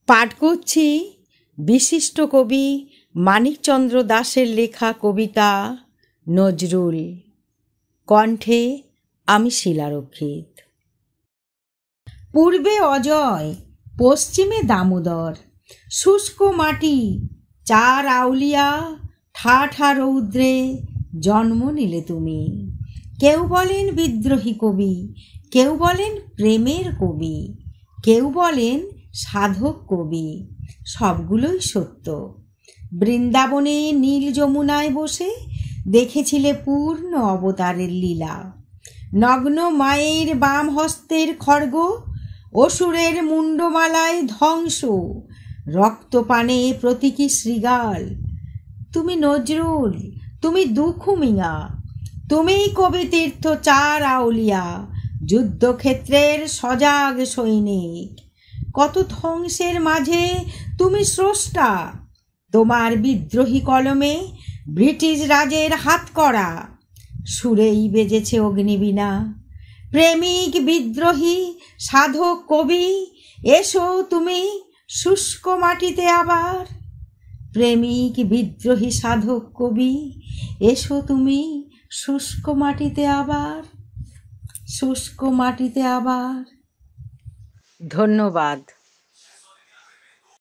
পাঠ করছি বিশিষ্ট কবি মানিকচন্দ্র দাশের লেখা কবিতা নজরুল। কণ্ঠে আমি শিলারক্ষিত। পূর্বে অজয়, পশ্চিমে দামোদর, শুষ্ক মাটি, চার আউলিয়া, ঠাঠা রৌদ্রে জন্ম নিলে তুমি। কেউ বলেন বিদ্রোহী কবি, কেউ বলেন প্রেমের কবি, কেউ বলেন সাধক কবি। সবগুলোই সত্য। বৃন্দাবনে নীল যমুনায় বসে দেখেছিলে পূর্ণ অবতারের লীলা। নগ্ন মায়ের বাম হস্তের খড়গ, অসুরের মুন্ডমালায় ধ্বংস, রক্তপানে প্রতীকী শৃগাল। তুমি নজরুল, তুমি দুখু মিয়া, তুমিই কবিতীর্থ চার আউলিয়া, যুদ্ধক্ষেত্রের সজাগ সৈনিক। কত ধ্বংসের মাঝে তুমি স্রষ্টা, তোমার বিদ্রোহী কলমে ব্রিটিশ রাজের হাতকড়া। সুরেই বেজেছে অগ্নিবীণা। প্রেমিক বিদ্রোহী সাধক কবি, এসো তুমি শুষ্ক মাটিতে আবার। প্রেমিক বিদ্রোহী সাধক কবি, এসো তুমি শুষ্ক মাটিতে আবার, শুষ্ক মাটিতে আবার। ধন্যবাদ।